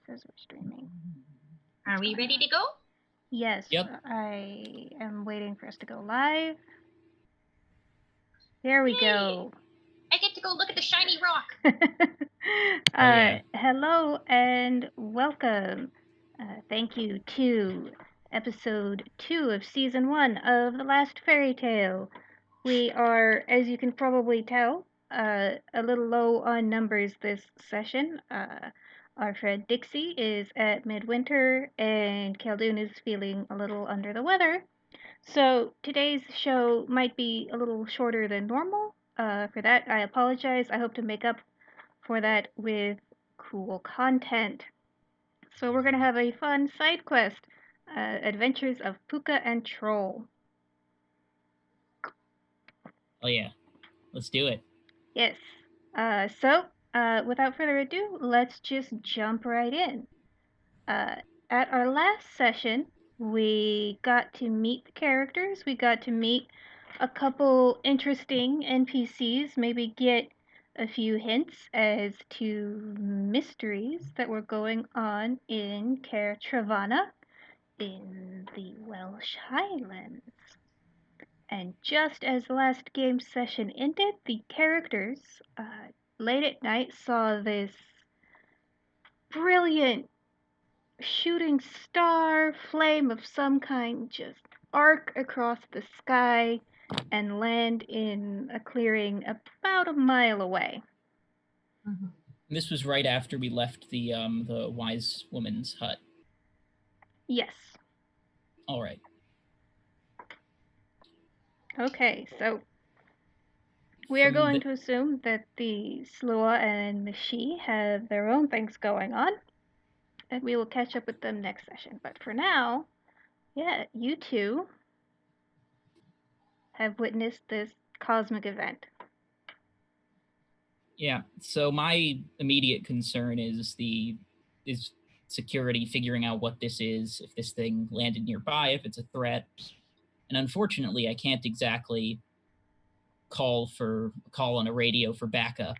says we're streaming. Are we ready to go? Yes. Yep. I am waiting for us to go live. There we go. I get to go look at the shiny rock. Hello and welcome. Thank you to episode 2 of season 1 of The Last Fairy Tale. We are, as you can probably tell, a little low on numbers this session. Our friend Dixie is at midwinter, and Khaldun is feeling a little under the weather. So today's show might be a little shorter than normal. For that, I apologize. I hope to make up for that with cool content. So we're going to have a fun side quest, Adventures of Puka and Troll. Oh yeah, let's do it. Yes. So, without further ado, let's just jump right in. At our last session, we got to meet the characters. We got to meet a couple interesting NPCs, maybe get a few hints as to mysteries that were going on in Caer Travana in the Welsh Highlands. And just as the last game session ended, the characters, late at night, saw this brilliant shooting star flame of some kind just arc across the sky and land in a clearing about a mile away. Mm-hmm. This was right after we left the wise woman's hut. Yes. All right. Okay, so we are going to assume that the Slua and the She have their own things going on, and we will catch up with them next session. But for now, yeah, you two have witnessed this cosmic event. Yeah, so my immediate concern is security, figuring out what this is, if this thing landed nearby, if it's a threat. And unfortunately, I can't exactly call on a radio for backup.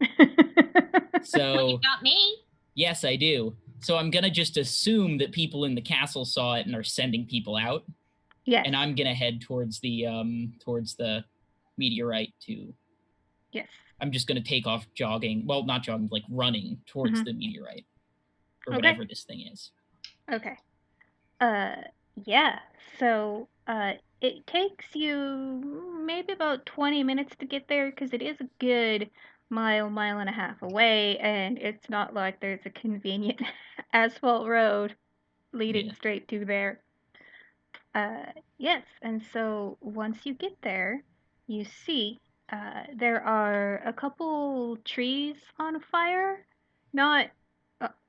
So well, you got me. Yes, I do. So I'm gonna just assume that people in the castle saw it and are sending people out. Yes. And I'm gonna head towards the meteorite to. Yes. I'm just gonna take off jogging. Well, not jogging, like running towards the meteorite. Or whatever this thing is. Okay. Yeah. So, it takes you maybe about 20 minutes to get there because it is a good mile and a half away, and it's not like there's a convenient asphalt road leading straight to there. Yes, and so once you get there, you see there are a couple trees on fire. Not,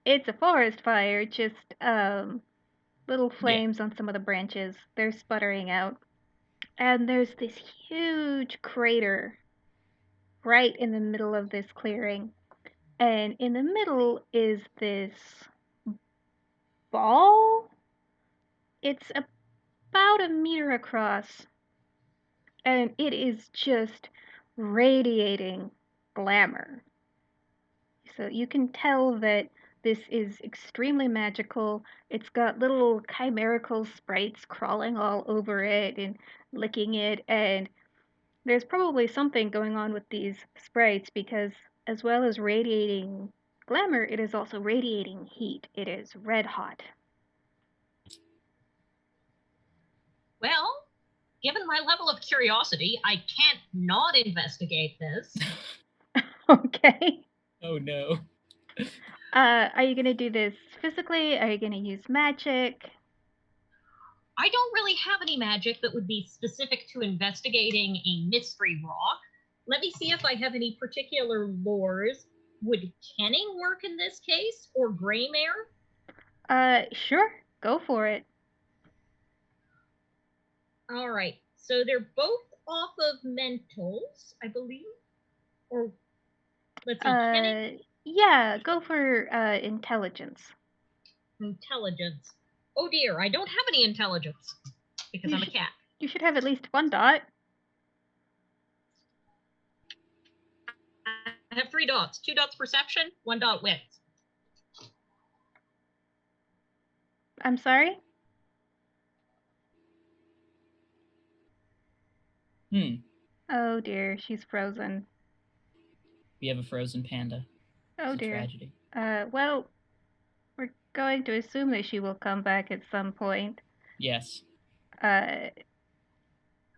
it's a forest fire, just little flames on some of the branches. They're sputtering out. And there's this huge crater right in the middle of this clearing. And in the middle is this ball. It's about a meter across. And it is just radiating glamour. So you can tell that this is extremely magical. It's got little chimerical sprites crawling all over it and licking it, and there's probably something going on with these sprites because as well as radiating glamour, it is also radiating heat. It is red hot. Well, given my level of curiosity, I can't not investigate this. Okay. Oh no. Are you going to do this physically? Are you going to use magic? I don't really have any magic that would be specific to investigating a mystery rock. Let me see if I have any particular lores. Would kenning work in this case, or greymare? Sure. Go for it. All right. So they're both off of mentals, I believe. Or let's see, kenning? Yeah, go for intelligence. Intelligence. Oh dear, I don't have any intelligence because I'm a cat. You should have at least one dot. I have 3 dots. 2 dots perception, 1 dot wit. I'm sorry? Oh dear, she's frozen. We have a frozen panda. Oh It's a dear. tragedy. Well, we're going to assume that she will come back at some point. Yes. I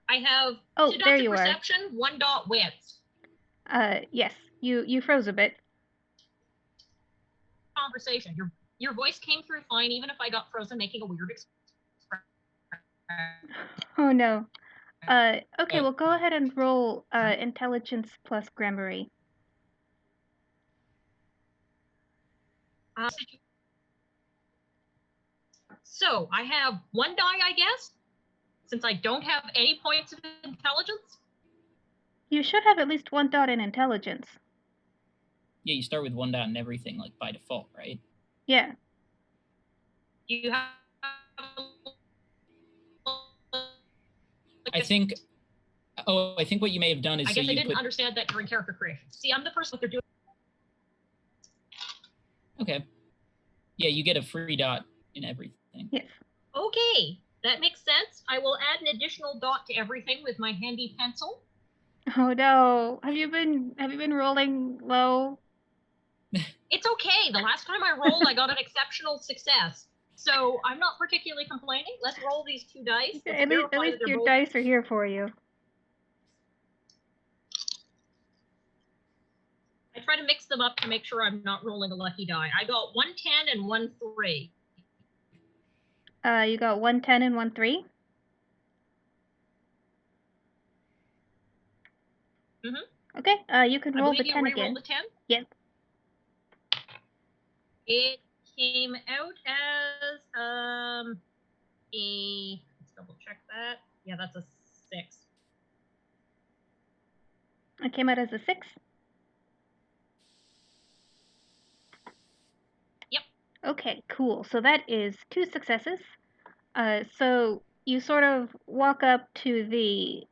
have Oh, 2 there dots of you are. perception, 1 dot wits. Yes, you froze a bit. Conversation. Your voice came through fine, even if I got frozen making a weird expression. Oh no. Okay, well go ahead and roll intelligence plus grammary. So I have 1 die, I guess, since I don't have any points of intelligence. You should have at least 1 dot in intelligence. Yeah, you start with 1 dot and everything, like, by default, right? Yeah. You have. I think what you may have done is I guess I didn't understand that during character creation. See, I'm the person what they're doing. Okay. Yeah, you get a free dot in everything. Yes. Okay, that makes sense. I will add an additional dot to everything with my handy pencil. Oh no. Have you been rolling low? It's okay. The last time I rolled, I got an exceptional success. So I'm not particularly complaining. Let's roll these 2 dice. At least your dice are here for you. I try to mix them up to make sure I'm not rolling a lucky die. I got 1 10 and 1 3. You got 1 10 and 1 3? Mm-hmm. Okay, you can roll the 10 again. Roll the 10? Yep. It came out as a. Let's double check that. Yeah, that's a 6. It came out as a 6? Yep. Okay, cool. So that is 2 successes. So you sort of walk up to the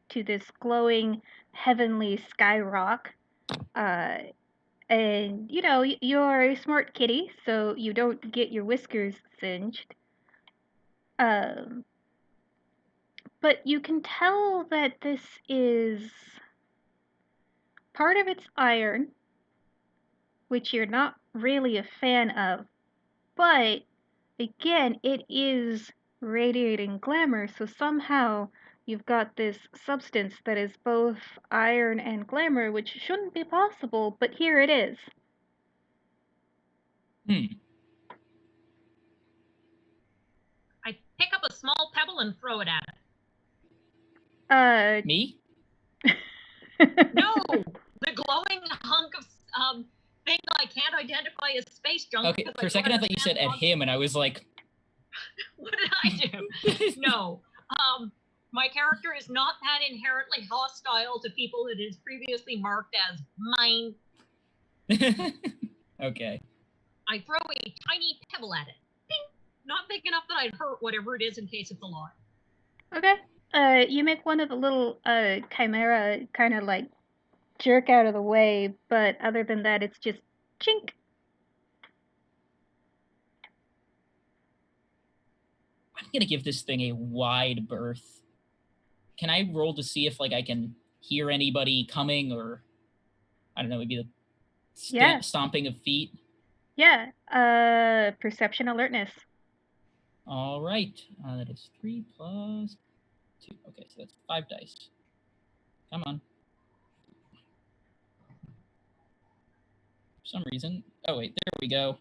to this glowing heavenly sky rock, and you know you're a smart kitty, so you don't get your whiskers singed. But you can tell that this is part of it's iron, which you're not really a fan of, but again, it is radiating glamour, so somehow you've got this substance that is both iron and glamour, which shouldn't be possible, but here it is. I pick up a small pebble and throw it at it. Me? No! The glowing hunk of thing I can't identify as space junk. Okay, for a second I thought you said at him, and I was like... What did I do? No. My character is not that inherently hostile to people it is previously marked as mine. Okay. I throw a tiny pebble at it. Ding! Not big enough that I'd hurt whatever it is in case it's alive. Okay. You make one of the little chimera kind of like jerk out of the way, but other than that, it's just chink. I'm gonna give this thing a wide berth. Can I roll to see if like I can hear anybody coming, or I don't know, maybe the stomping of feet? Yeah. Perception alertness. All right. That is 3 plus 2. Okay, so that's 5 dice. Come on. For some reason. Oh wait, there we go.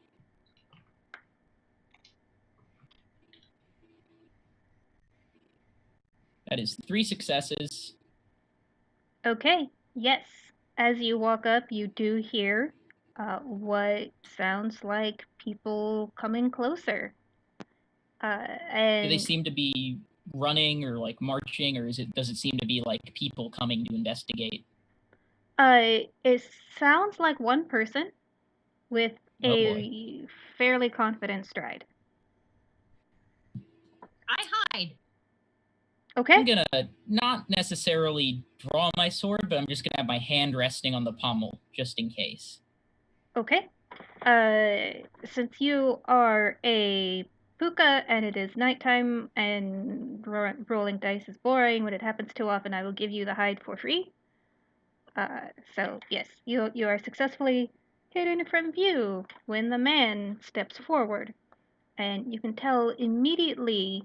That is 3 successes. Okay, yes. As you walk up, you do hear what sounds like people coming closer. And do they seem to be running or like marching, or does it seem to be like people coming to investigate? It sounds like one person with a fairly confident stride. I hide. Okay. I'm gonna not necessarily draw my sword, but I'm just gonna have my hand resting on the pommel, just in case. Okay. Since you are a puka and it is nighttime and rolling dice is boring when it happens too often, I will give you the hide for free. So yes, you are successfully hidden from view when the man steps forward, and you can tell immediately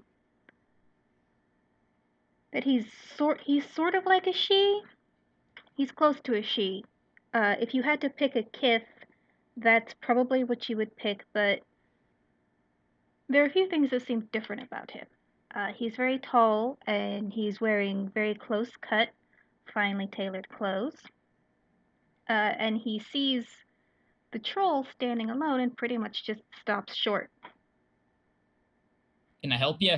that he's sort of like a she. He's close to a she. If you had to pick a kith, that's probably what you would pick, but there are a few things that seem different about him. He's very tall and he's wearing very close cut, finely tailored clothes. And he sees the troll standing alone and pretty much just stops short. Can I help you?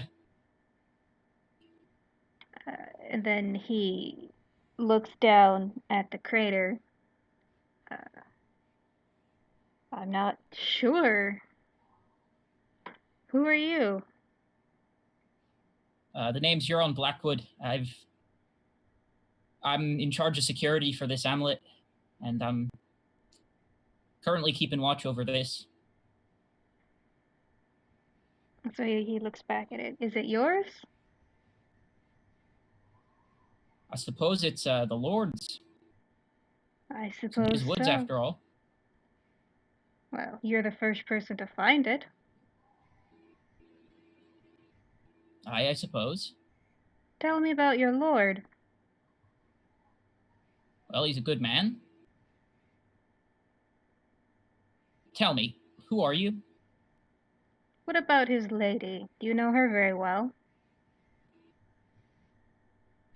And then he looks down at the crater. I'm not sure. Who are you? The name's Euron Blackwood. I'm in charge of security for this amulet, and I'm currently keeping watch over this. So he looks back at it. Is it yours? I suppose it's the Lord's. I It's in suppose his woods, so. after all. Well, you're the first person to find it. I suppose. Tell me about your lord. Well, he's a good man. Tell me, who are you? What about his lady? Do you know her very well?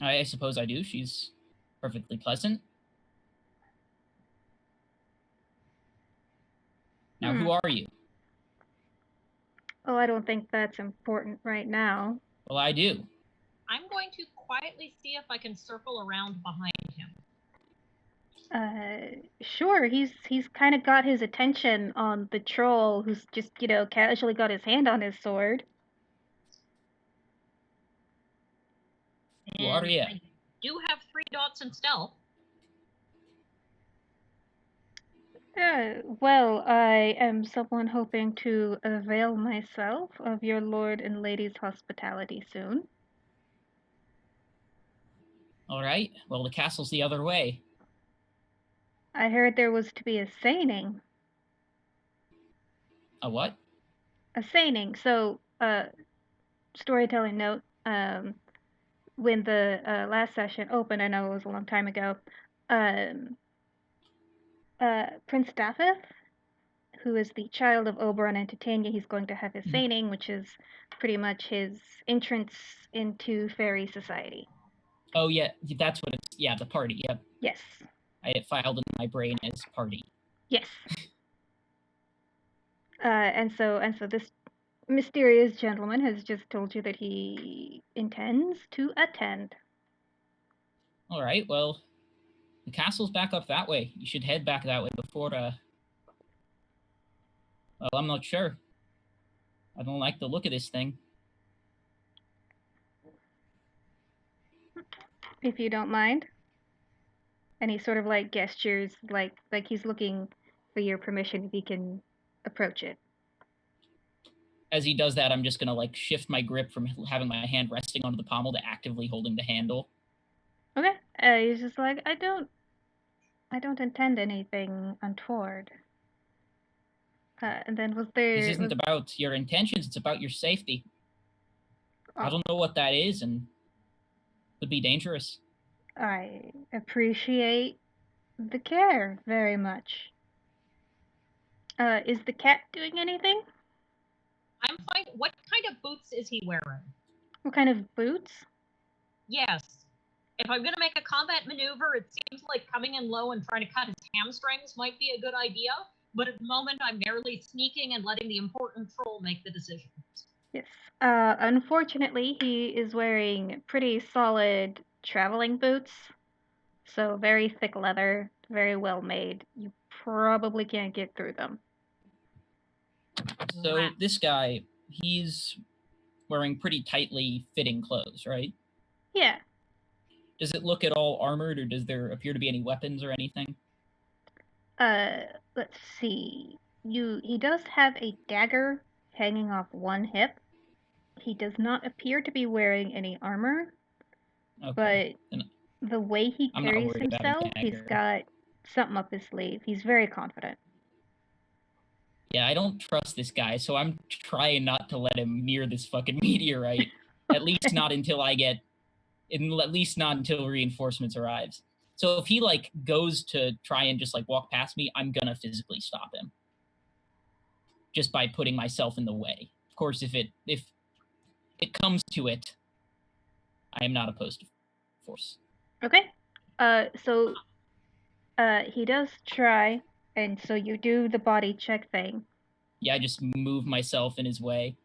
I suppose I do. She's perfectly pleasant. Now, who are you? Oh, I don't think that's important right now. Well, I do. I'm going to quietly see if I can circle around behind him. Sure. He's kind of got his attention on the troll who's just, casually got his hand on his sword. Who are you? I do have 3 dots in stealth. Well, I am someone hoping to avail myself of your lord and lady's hospitality soon. All right. Well, the castle's the other way. I heard there was to be a seining. A what? A seining. So, storytelling note. When the last session opened, I know it was a long time ago. Prince Daphith, who is the child of Oberon and Titania, he's going to have his seining, which is pretty much his entrance into Faerie society. Oh, yeah, that's what it's... Yeah, the party, yep. Yes. I had it filed in my brain as party. Yes. And so this mysterious gentleman has just told you that he intends to attend. All right, well, the castle's back up that way. You should head back that way before, well, I'm not sure. I don't like the look of this thing. If you don't mind. And he sort of like gestures like he's looking for your permission if he can approach it. As he does that, I'm just gonna like shift my grip from having my hand resting onto the pommel to actively holding the handle. Okay. He's just like, I don't intend anything untoward. And then was there... This isn't about your intentions, it's about your safety. Oh. I don't know what that is, and could be dangerous. I appreciate the care very much. Is the cat doing anything? I'm fine. What kind of boots is he wearing? What kind of boots? Yes. If I'm going to make a combat maneuver, it seems like coming in low and trying to cut his hamstrings might be a good idea. But at the moment, I'm merely sneaking and letting the important troll make the decisions. Yes. Unfortunately, he is wearing pretty solid traveling boots. So very thick leather, very well made. You probably can't get through them. So this guy, he's wearing pretty tightly fitting clothes, right? Yeah. Does it look at all armored, or does there appear to be any weapons or anything? Let's see. he does have a dagger hanging off one hip. He does not appear to be wearing any armor, Okay. but the way he I'm not carries worried about a himself, he's dagger. got something up his sleeve. He's very confident. Yeah, I don't trust this guy, so I'm trying not to let him near this fucking meteorite. At least not until reinforcements arrives. So if he like goes to try and just like walk past me, I'm gonna physically stop him. Just by putting myself in the way. Of course, if it comes to it, I am not opposed to force. Okay. So he does try, and so you do the body check thing. Yeah, I just move myself in his way.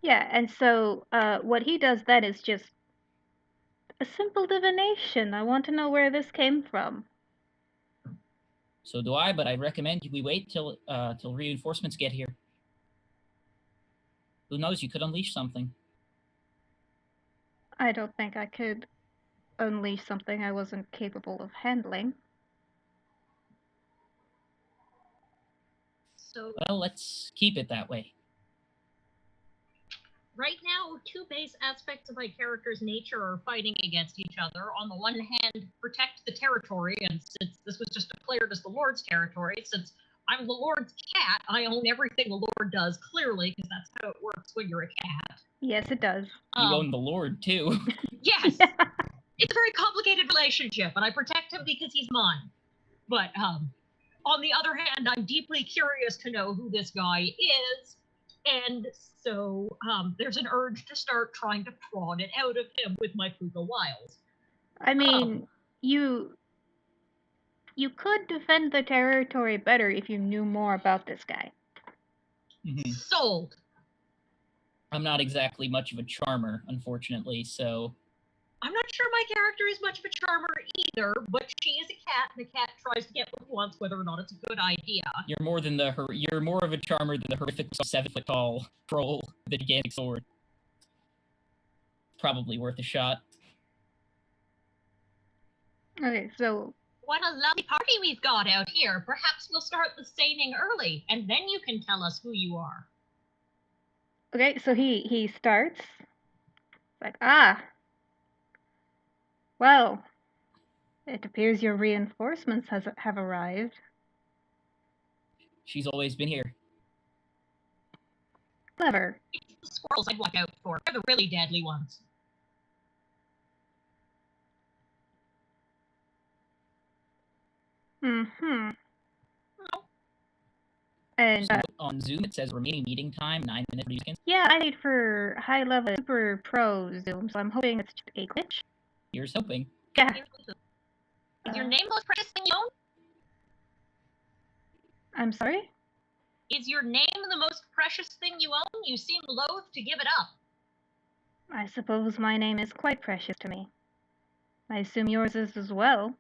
Yeah, and so what he does then is just a simple divination. I want to know where this came from. So do I, but I recommend we wait till reinforcements get here. Who knows? You could unleash something. I don't think I could unleash something I wasn't capable of handling. So, well, let's keep it that way. Right now, two base aspects of my character's nature are fighting against each other. On the one hand, protect the territory, and since this was just declared as the Lord's territory, since I'm the Lord's cat, I own everything the Lord does, clearly, because that's how it works when you're a cat. Yes, it does. You own the Lord, too. Yes! Yeah. It's a very complicated relationship, and I protect him because he's mine. But, on the other hand, I'm deeply curious to know who this guy is, and so there's an urge to start trying to prod it out of him with my Fuga Wiles. I mean, you could defend the territory better if you knew more about this guy. Sold. I'm not exactly much of a charmer, unfortunately, so... I'm not sure my character is much of a charmer either, but she is a cat, and the cat tries to get what it wants, whether or not it's a good idea. You're more of a charmer than the horrific 7-foot-tall troll with a gigantic sword. Probably worth a shot. Okay, so... What a lovely party we've got out here. Perhaps we'll start the seining early, and then you can tell us who you are. Okay, so he starts. Like, well, it appears your reinforcements have arrived. She's always been here. Clever. It's the squirrels I'd watch out for. They're the really deadly ones. Mm-hmm. No. And on Zoom, it says remaining meeting time 9 minutes 30 seconds. Yeah, I paid for high level super pro Zoom, so I'm hoping it's just a glitch. Here's hoping. Yeah. Is your name the most precious thing you own? I'm sorry? Is your name the most precious thing you own? You seem loath to give it up. I suppose my name is quite precious to me. I assume yours is as well.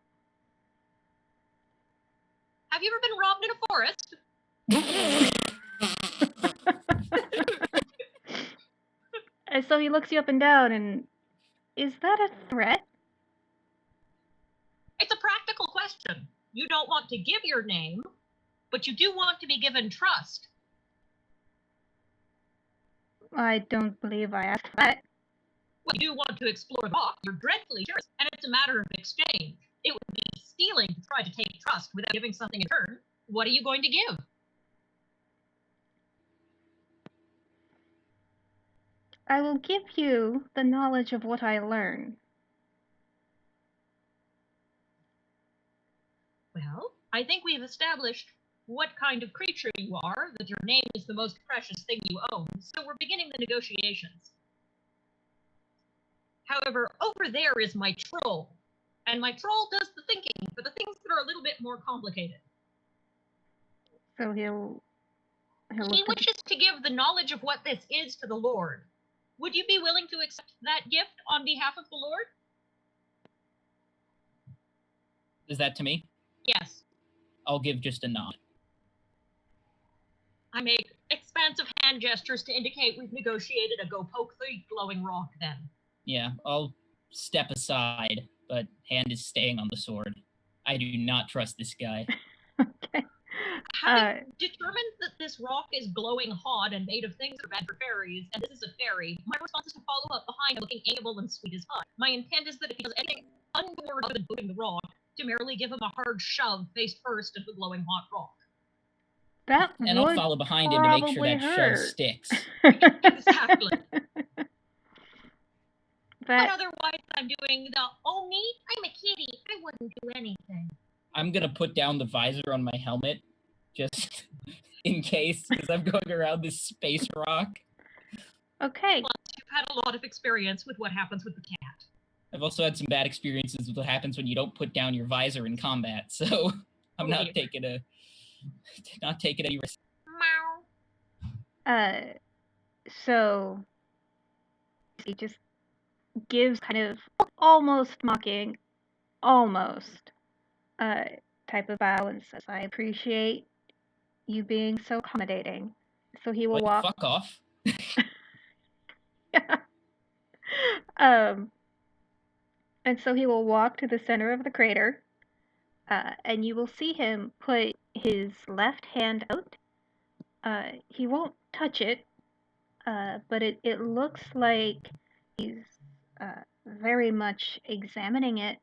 Have you ever been robbed in a forest? And so he looks you up and down, and is that a threat? It's a practical question. You don't want to give your name, but you do want to be given trust. I don't believe I asked for that. Well, you do want to explore the rock. You're dreadfully curious, and it's a matter of exchange. It would be stealing to try to take trust without giving something in return. What are you going to give? I will give you the knowledge of what I learn. Well, I think we've established what kind of creature you are, that your name is the most precious thing you own, so we're beginning the negotiations. However, over there is my troll, and my troll does the thinking for the things that are a little bit more complicated. So he'll He wishes to give the knowledge of what this is to the Lord. Would you be willing to accept that gift on behalf of the Lord? Is that to me? Yes. I'll give just a nod. I make expansive hand gestures to indicate we've negotiated a go poke the glowing rock then. Yeah, I'll step aside, but hand is staying on the sword. I do not trust this guy. Okay. Having determined that this rock is glowing hot and made of things that are bad for fairies, and this is a fairy, my response is to follow up behind looking amiable and sweet as pie. My intent is that if he does anything untoward other than moving the rock, to merely give him a hard shove face first into the glowing hot rock. That And would I'll follow behind him to make sure that shove hurt. sticks. Exactly. But That otherwise, I'm doing the, oh, me? I'm a kitty. I wouldn't do anything. I'm gonna put down the visor on my helmet, just in case, because I'm going around this space rock. okay. Plus, you've had a lot of experience with what happens with the cat. I've also had some bad experiences with what happens when you don't put down your visor in combat, so I'm not taking any risk. So he just gives kind of almost mocking, almost type of bow and says, "I appreciate you being so accommodating." So he will walk. Fuck off. And so he will walk to the center of the crater, and you will see him put his left hand out. He won't touch it, but it looks like he's very much examining it,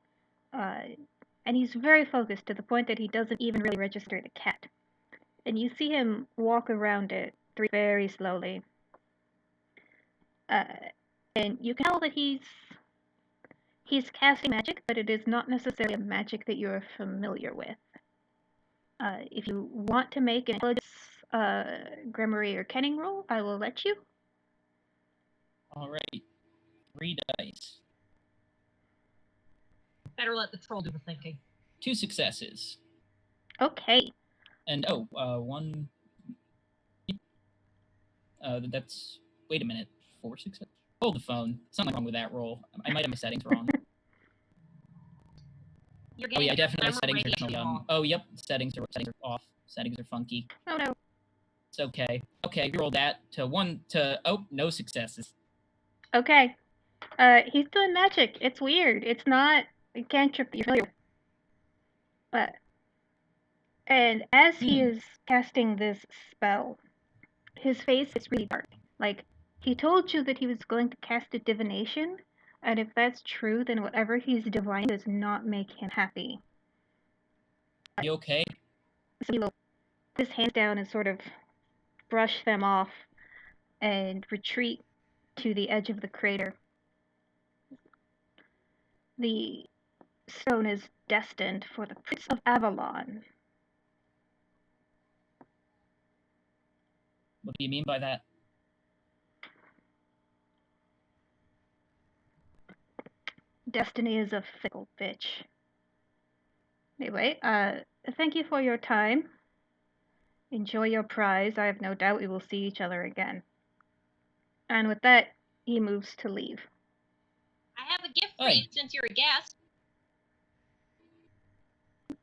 and he's very focused to the point that he doesn't even really register the cat. And you see him walk around it very slowly, and you can tell that he's casting magic, but it is not necessarily a magic that you're familiar with. If you want to make an intelligence, Grimoire or Kenning roll, I will let you. All right, 3 dice. Better let the troll do the thinking. 2 successes. Okay. And one. That's. Wait a minute. 4 successes. Hold the phone. Something wrong with that roll. I might have my settings wrong. Oh yeah, definitely settings are oh yep, settings are off. Settings are funky. Oh no. It's okay. Okay, we roll that to 1 to no successes. Okay. He's doing magic. It's weird. It's not a cantrip that you're familiar with. But and as he is casting this spell, his face is really dark. Like, he told you that he was going to cast a divination, and if that's true, then whatever he's divine does not make him happy. You okay? So he will put his hands down and sort of brush them off and retreat to the edge of the crater. The stone is destined for the Prince of Avalon. What do you mean by that? Destiny is a fickle bitch. Anyway, thank you for your time. Enjoy your prize. I have no doubt we will see each other again. And with that, he moves to leave. I have a gift for you since you're a guest.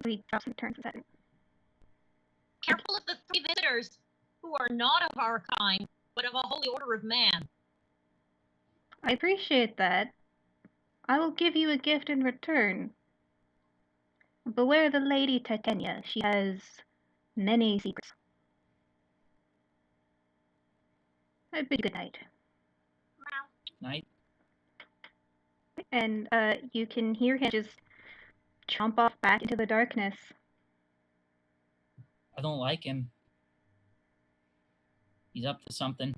He drops and turns his head. Careful of the 3 visitors who are not of our kind, but of a holy order of man. I appreciate that. I will give you a gift in return. Beware the Lady Titania. She has many secrets. I bid you good night. Night. And you can hear him just chomp off back into the darkness. I don't like him. He's up to something.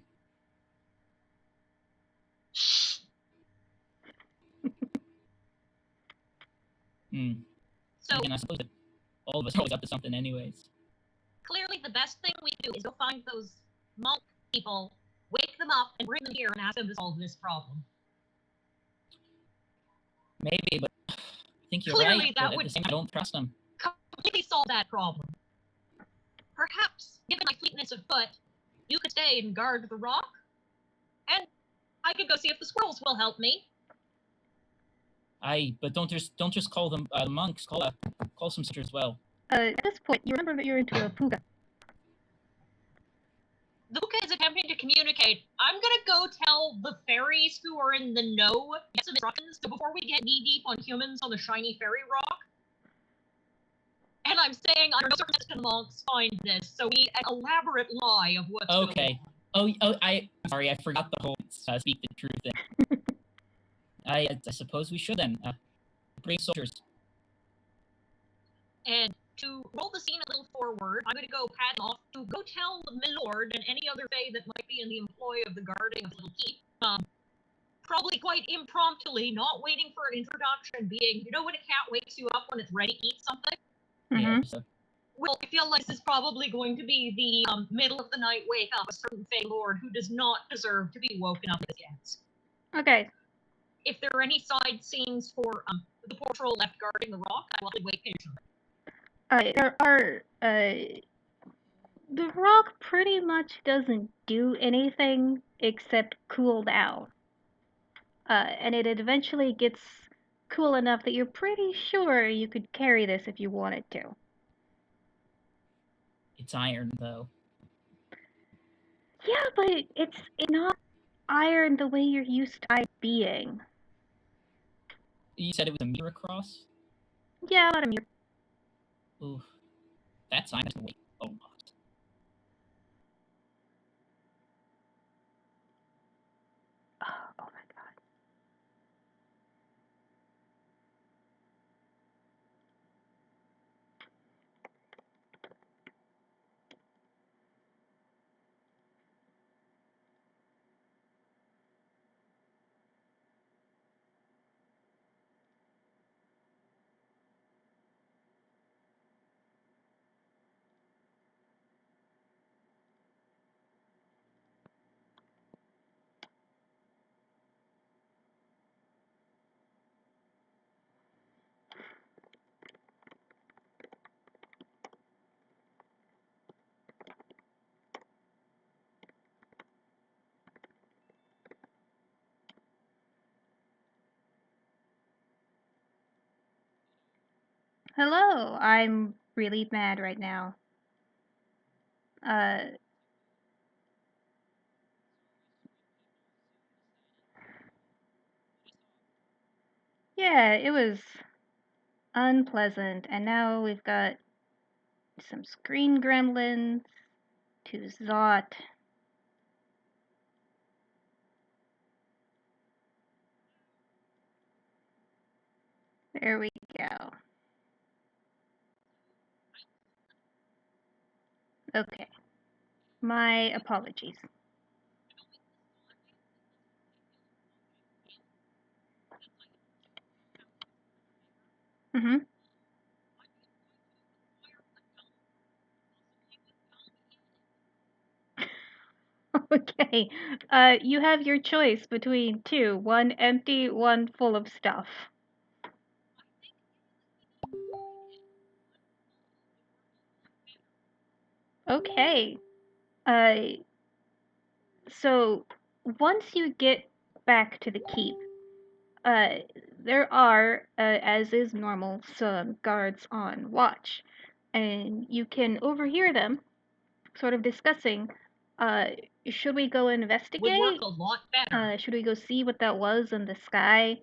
So, I suppose that all of us are always up to something anyways. Clearly the best thing we do is go find those monk people, wake them up, and bring them here and ask them to solve this problem. Maybe, but I think you're Clearly right, that but would at the same time, I don't trust them. Completely solve that problem. Perhaps, given my fleetness of foot, you could stay and guard the rock, and I could go see if the squirrels will help me. But don't just call them monks. Call some sisters as well. At this point, you remember that you're into a puga. The puga is attempting to communicate. I'm gonna go tell the fairies who are in the know get some instructions. So before we get knee deep on humans on the shiny fairy rock, and I'm saying under no circumstances can the monks find this, so we need an elaborate lie of what's going on. I'm sorry, I forgot the whole speak the truth thing. I suppose we should then. Bring soldiers. And to roll the scene a little forward, I'm going to go pass off to go tell Milord and any other Fae that might be in the employ of the guarding of the little keep, probably quite impromptuly, not waiting for an introduction, being, you know when a cat wakes you up when it's ready to eat something? Yeah. So. Well, I feel like this is probably going to be the middle of the night wake up a certain Fae Lord who does not deserve to be woken up yet. Okay. If there are any side scenes for the poor troll left guarding the rock, I will wait patiently. There are, the rock pretty much doesn't do anything except cool down. And it eventually gets cool enough that you're pretty sure you could carry this if you wanted to. It's iron, though. Yeah, but it's not iron the way you're used to it being. You said it was a meter across? Yeah, about a meter. Ooh. That's iron. Wait, a lot. Oh my god. Hello, I'm really mad right now. Yeah, it was unpleasant, and now we've got some screen gremlins to Zot. There we go. Okay. My apologies. Mm-hmm. Okay. You have your choice between two. One empty, one full of stuff. Okay. So once you get back to the keep, there are, as is normal, some guards on watch, and you can overhear them sort of discussing, uh, should we go investigate? Would work a lot better. Should we go see what that was in the sky?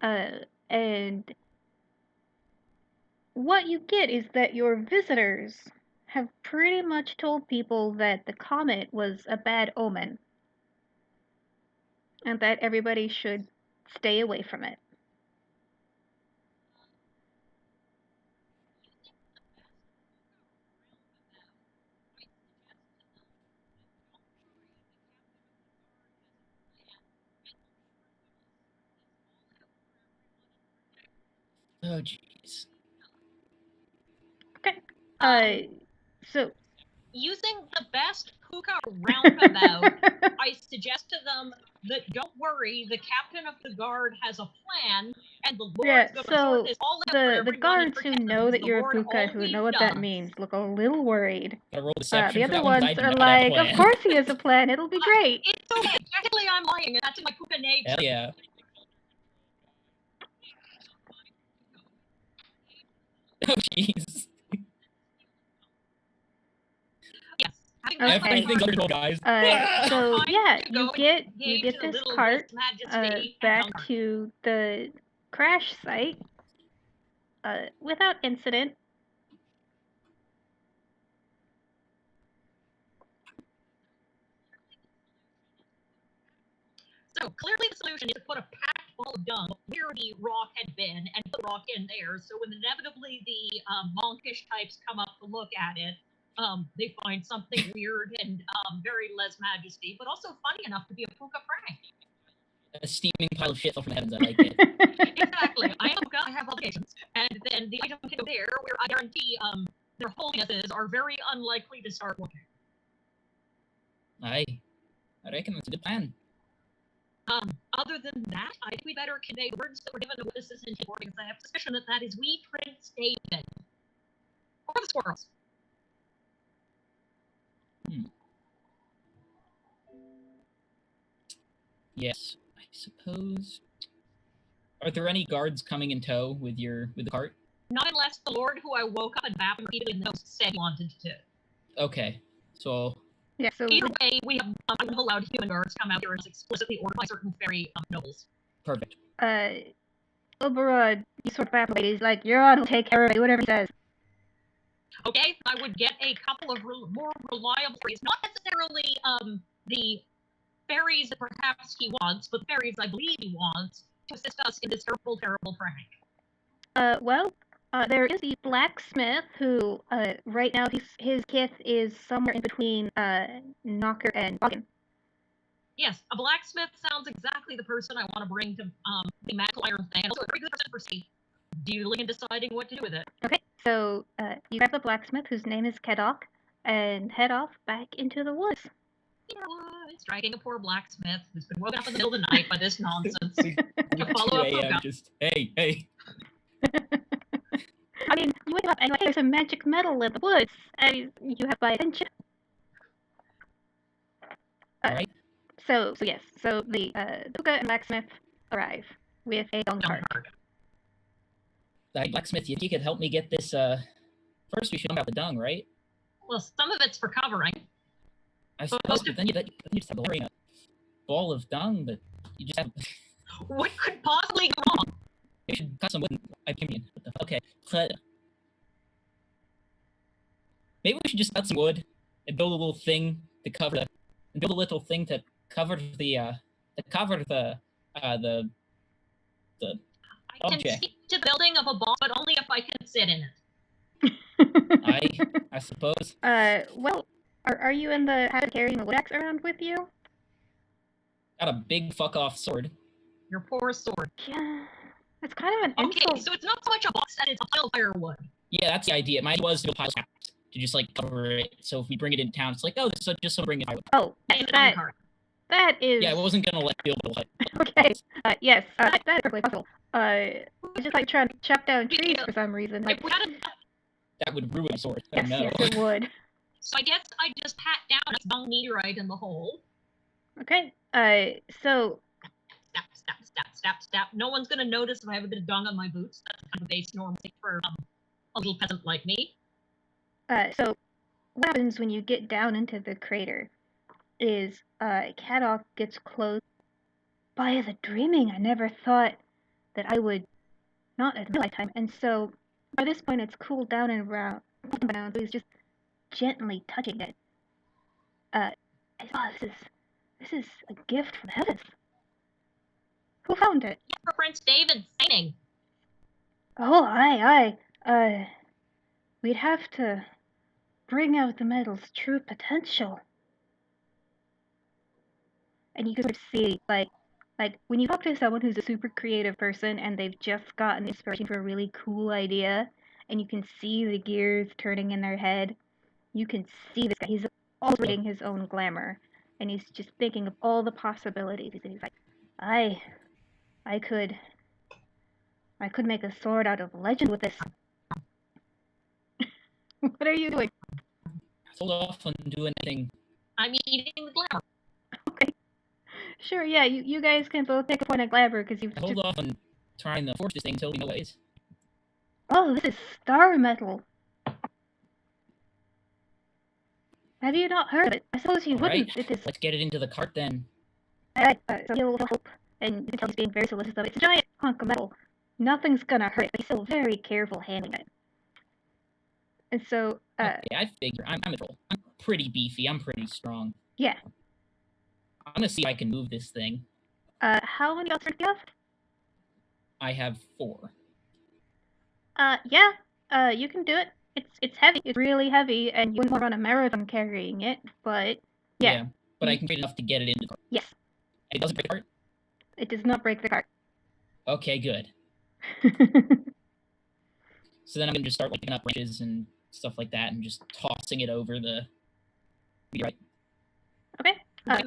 And what you get is that your visitors have pretty much told people that the comet was a bad omen and that everybody should stay away from it. Oh, jeez. Okay. So using the best hookah roundabout, I suggest to them that don't worry, the captain of the guard has a plan, and the Lord's going to sort this all out for the everyone guards who know that you're a puka, who know what that means, look a little worried. The other ones are like, of course he has a plan, it'll be great. It's okay, technically I'm lying, and that's in my puka nature. Hell yeah. Oh, jeez. Yes. Okay. Everything's under control, guys. So yeah, you get this cart back to the crash site without incident. So clearly the solution is to put a packed ball of dung where the rock had been and put the rock in there. So when inevitably the monkish types come up to look at it, they find something weird and very less majesty, but also funny enough to be a puka prank. A steaming pile of shit fell from the heavens. I like it. Exactly. I am a puka, I have obligations. And then the item can go there where I guarantee their holinesses are very unlikely to start working. I reckon that's a good plan. Other than that, I think we better convey the words that were given to witnesses in court, because I have suspicion that that is we Prince David. Or the squirrels. Yes, I suppose. Are there any guards coming in tow with the cart? Not unless the Lord who I woke up and bapped repeatedly in the nose said he wanted to. Okay, so... Yeah, so... Either way, we have allowed human guards come out here as explicitly ordered by certain Faerie nobles. Perfect. Oberod, you sort of back ladies, like, your honor will take care of it, whatever he says. Okay, I would get a couple of more reliable Faeries, not necessarily the Faeries that perhaps he wants, but Faeries I believe he wants, to assist us in this terrible, terrible prank. Well, there is the blacksmith who, right now, his kith is somewhere in between, Knocker and Boggin. Yes, a blacksmith sounds exactly the person I want to bring to the magical iron thing, and also a very good person for dealing and deciding what to do with it. Okay, so, you grab the blacksmith, whose name is Kedok, and head off back into the woods. Striking a poor blacksmith who's been woken up in the middle of the night by this nonsense. To follow up 2 a.m. just, hey. I mean, you wake up and there's some magic metal in the woods, and you have my attention. Right. So yes, so the Puka and blacksmith arrive with a dung cart. Blacksmith, if you could help me get this, first we should know about the dung, right? Well, some of it's for covering. I suppose, but then you just have a ball of dung that you just have... What could possibly go wrong? You should cut some wood, in my opinion. Okay, maybe we should just cut some wood and build a little thing to cover the... And build a little thing to cover the I object. can speak to the building of a ball, but only if I can sit in it. I suppose. Well, are you in the habit of carrying a wood axe around with you? Got a big fuck off sword. Your poor sword. Yeah, it's kind of an insult. Okay, so it's not so much a box and it's a pile of firewood. Yeah, that's the idea. Mine was to do a pile of scraps to just like cover it. So if we bring it into town, it's like, oh, so just so bring it. Oh, that is. Yeah, I wasn't gonna let you build it. Okay. Yes. That is perfectly possible. It's just like trying to chop down trees for some reason. Like, that would ruin my sword. Yes, no. yes, it would. So I guess I just pat down a dung meteorite in the hole. Okay. So. Stap. No one's gonna notice if I have a bit of dung on my boots. That's kind of a base normal thing for a little peasant like me. So what happens when you get down into the crater is Kadok gets close. By the dreaming, I never thought that I would not in my lifetime. And so by this point it's cooled down and around, so he's just gently touching it. This is a gift from the heavens. Who found it? Yeah, for Prince David's signing. Oh, aye. We'd have to bring out the metal's true potential. And you can sort of see, like when you talk to someone who's a super creative person and they've just gotten inspiration for a really cool idea, and you can see the gears turning in their head, you can see this guy. He's always reading his own glamour, and he's just thinking of all the possibilities. And he's like, I could make a sword out of legend with this. What are you doing? Hold off on doing anything. I'm eating the glamour. Okay. Sure, yeah, you guys can both take a point of glamour because you've Hold off on trying to force this thing until we know ways. Oh, this is star metal. Have you not heard of it? I suppose you wouldn't. Right. Let's get it into the cart then. So he a little hope, and you can tell he's being very solicitous of it. It's a giant hunk of metal. Nothing's gonna hurt it, but he's still very careful handling it. And so, okay, I figure I'm a troll. I'm pretty beefy. I'm pretty strong. Yeah. I'm gonna see if I can move this thing. How many strength do you have? I have 4. Yeah. You can do it. It's heavy. It's really heavy, and you wouldn't want to run a marathon carrying it. But yeah. But I can trade enough to get it in the cart. Yes. It doesn't break the cart? It does not break the cart. Okay, good. So then I'm gonna just start picking up branches and stuff like that, and just tossing it over the. Right. Okay.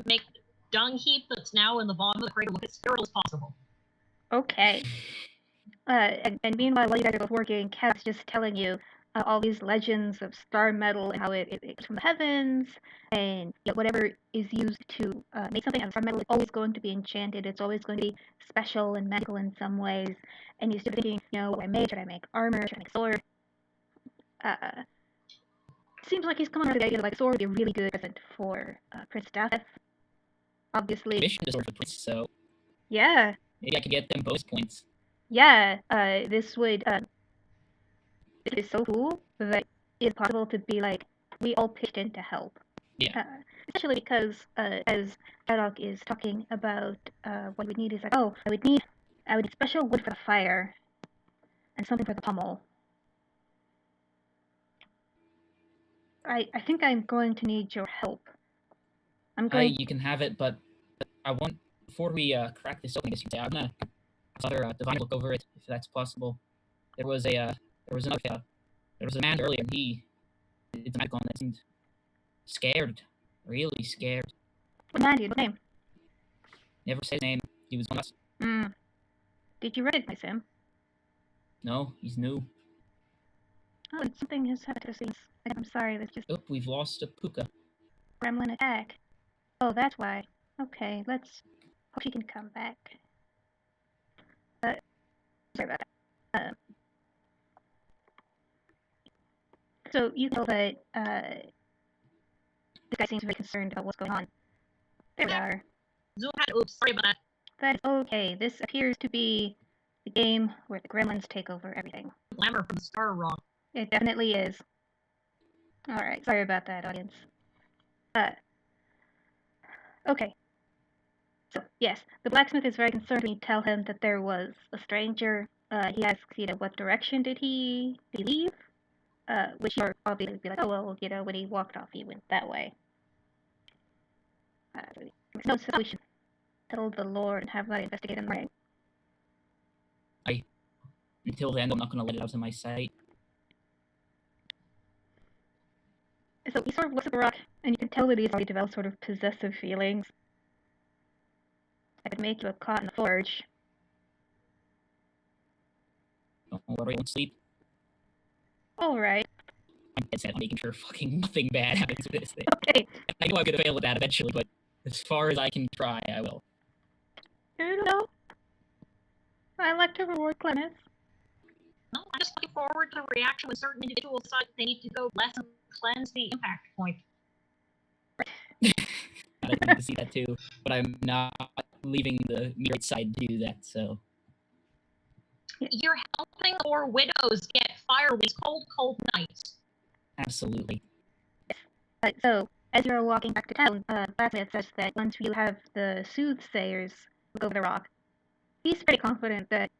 Make the dung heap that's now in the bottom of the crater look as sterile as possible. Okay. And meanwhile, while you guys are both working, Cat's just telling you all these legends of star metal and how it comes from the heavens, and whatever is used to make something out of star metal is always going to be enchanted. It's always going to be special and magical in some ways. And you're still thinking, what I make? Should I make armor? Should I make sword? Seems like he's coming around to the idea that like sword would be a really good present for Prince Dapheth. Obviously. Mission is sword for Prince, so. Yeah. Maybe I could get them bonus points. Yeah. This would. It is so cool that it's possible to be like, we all pitched in to help. Yeah. Especially because, as Zadok is talking about what we need, is like, I would need special wood for the fire and something for the pommel. I think I'm going to need your help. You can have it, but I want, before we crack this open, I guess you could say, I'm gonna have Divine look over it, if that's possible. There was a man earlier, and he did the magic on that seemed scared, really scared. What man, dude? What name? Never said his name. He was one of us. Did you recognize him? No, he's new. Oh, something has happened to us. I'm sorry, that's just. Oh, we've lost a puka. Gremlin attack. Oh, that's why. Okay, let's hope she can come back. Sorry about that. So you know that this guy seems very concerned about what's going on. There we are. Oops, sorry about that. That is okay. This appears to be the game where the gremlins take over everything. Glamour from the Star Rock. It definitely is. Alright, sorry about that, audience. Okay. So, yes, the blacksmith is very concerned when you tell him that there was a stranger. He asks, what direction did he leave? Which you're probably going to be like, oh, well, when he walked off, he went that way. No, so we should tell the Lord and have that investigated in the morning. Until then, I'm not going to let it out of my sight. So he sort of looks at the rock, and you can tell that he's already developed sort of possessive feelings. I could make you a cot in the forge. Don't worry, I won't sleep. Alright. I'm dead set on making sure fucking nothing bad happens with this thing. Okay. I know I'm going to fail at that eventually, but as far as I can try, I will. I don't know. I like to reward cleverness. No, I'm just looking forward to the reaction when certain individuals decide they need to go less and cleanse the impact point. I need to see that too, but I'm not leaving the meteorite side to do that, so. You're helping poor widows get fire these cold, cold nights. Absolutely. So, as you're walking back to town, Blacksmith says that once you have the soothsayers look over the rock, he's pretty confident that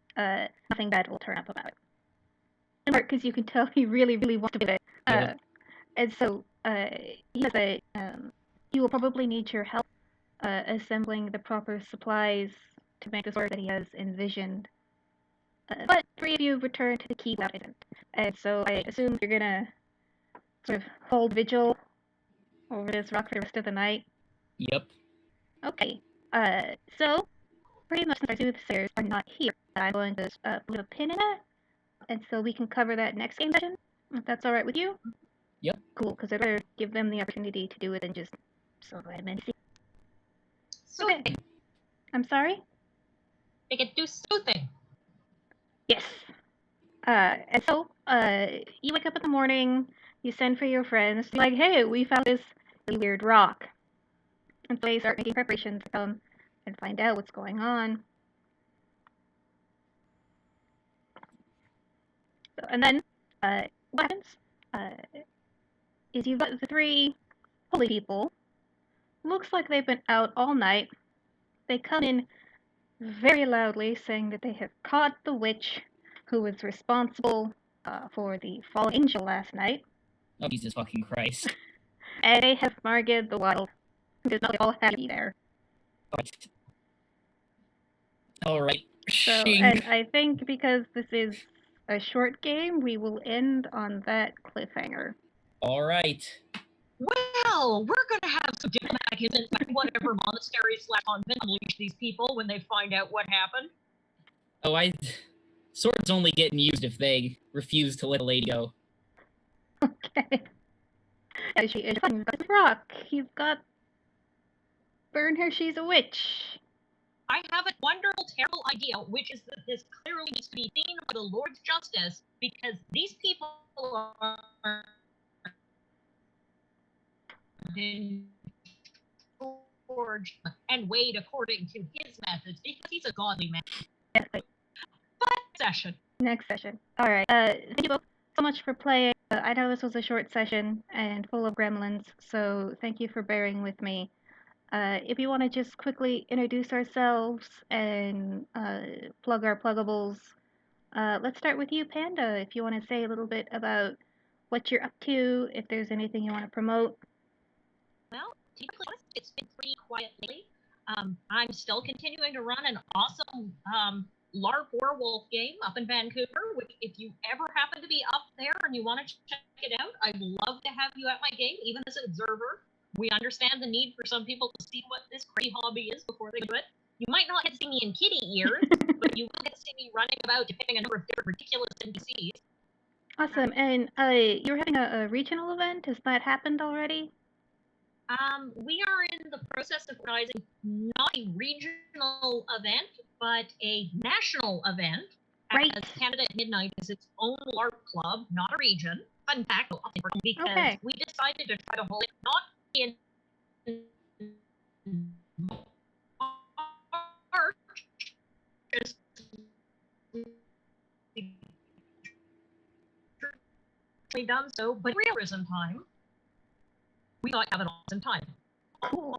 nothing bad will turn up about it. In part because you can tell he really, really wants to do it. And so, he says that he will probably need your help assembling the proper supplies to make the sword that he has envisioned. But 3 of you return to the key without incident. And so I assume you're gonna sort of hold vigil over this rock for the rest of the night. Yep. Okay. So pretty much since our soothsayers are not here, I'm going to put a pin in that, and so we can cover that next game session. If that's all right with you. Yep. Cool, because I'd rather give them the opportunity to do it than just so admin. Okay. I'm sorry? They can do soothing. Yes. And so, you wake up in the morning, you send for your friends, like, hey, we found this really weird rock. And so they start making preparations to come and find out what's going on. So, and then, what happens, is you've got the 3 holy people. Looks like they've been out all night. They come in very loudly saying that they have caught the witch who was responsible for the fallen angel last night, Oh, Jesus fucking Christ. and they have Margit the Wild, because they all had to be there. Alright. So, and I think because this is a short game, we will end on that cliffhanger. Alright. Well, we're going to have some diplomatic incidents at whatever monastery / convent unleash these people when they find out what happened. Oh, swords only get used if they refuse to let a lady go. Okay. And she is fucking rock. You've got burn her, she's a witch. I have a wonderful, terrible idea, which is that this clearly needs to be seen by the Lord's justice, because these people are forged and weighed according to his methods, because he's a godly man. Yes, but session. Next session. All right. Thank you both so much for playing. I know this was a short session and full of gremlins, so thank you for bearing with me. If you want to just quickly introduce ourselves and plug our pluggables, let's start with you, Panda. If you want to say a little bit about what you're up to, if there's anything you want to promote. Well, to be honest, it's been pretty quiet lately. I'm still continuing to run an awesome LARP werewolf game up in Vancouver, which if you ever happen to be up there and you want to check it out, I'd love to have you at my game, even as an observer. We understand the need for some people to see what this crazy hobby is before they do it. You might not get to see me in kitty ears, but you will get to see me running about depicting a number of different ridiculous NPCs. Awesome. And you're having a regional event? Has that happened already? We are in the process of organizing not a regional event, but a national event. Right. As Canada at Midnight is its own LARP club, not a region. In fact, because we decided to try to hold it not in March, just done so, but real in time. We thought have it all in time. Cool.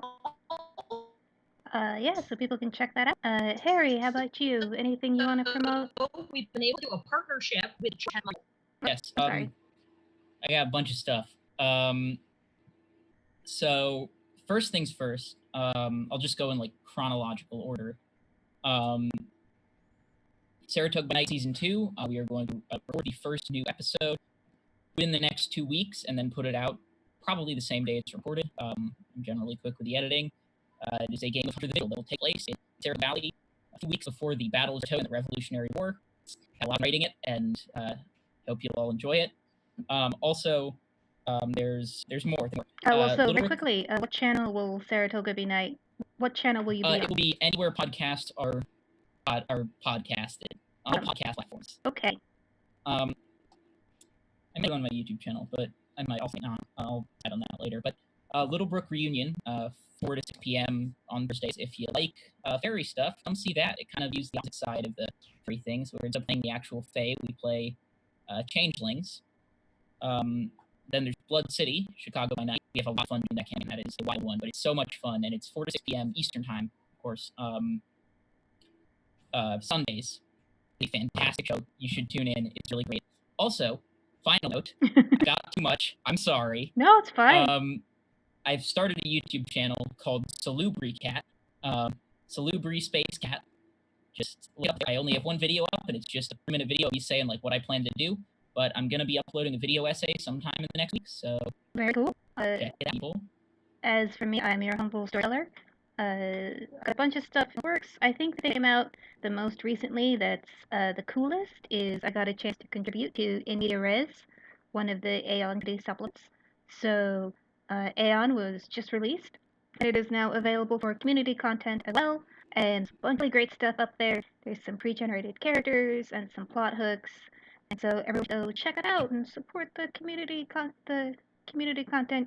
Yeah, so people can check that out. Harry, how about you? Anything you want to promote? We've been able to do a partnership with Changeling. Yes. Sorry. I got a bunch of stuff. So first things first, I'll just go in like chronological order. Saratoga by Night Season 2, we are going to record the first new episode within the next 2 weeks and then put it out probably the same day it's recorded. I'm generally quick with the editing. It is a game of Hunter the Vigil that will take place in Saratoga Valley a few weeks before the Battle of Saratoga in the Revolutionary War. Had a lot of writing it, and hope you'll all enjoy it. Also, there's more. So very quickly, what channel will Saratoga be night? What channel will you be on? It will be anywhere podcasts are podcasted on podcast platforms. Okay. I may go on my YouTube channel, but I might also not. I'll add on that later. But Little Brook Reunion, 4 to 6 p.m. on Thursdays. If you like Faerie stuff, come see that. It kind of uses the opposite side of the Faerie thing. So we're playing the actual Fae. We play Changelings. Then there's Blood City, Chicago by Night. We have a lot of fun doing that campaign. That is the wild one, but it's so much fun, and it's 4 to 6 p.m. Eastern time, of course. Sundays. A fantastic show. You should tune in. It's really great. Also, final note, I got too much. I'm sorry. No, it's fine. I've started a YouTube channel called Salubri Cat. Salubri Space Cat. Just look up there. I only have one video up, and it's just a 3-minute video of me saying like what I plan to do. But I'm gonna be uploading a video essay sometime in the next week. So very cool. Check it out, people. As for me, I'm your humble storyteller. A bunch of stuff works. I think they came out the most recently that's the coolest is I got a chance to contribute to India Res, one of the Aeon supplements. So Aeon was just released, and it is now available for community content as well, and a bunch of great stuff up there. There's some pre-generated characters and some plot hooks, and so everyone go check it out and support the community content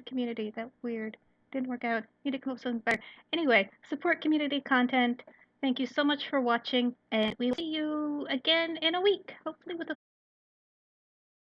community. That weird. Didn't work out. Need to come up with something better. Anyway, support community content. Thank you so much for watching, and we will see you again in a week, hopefully with a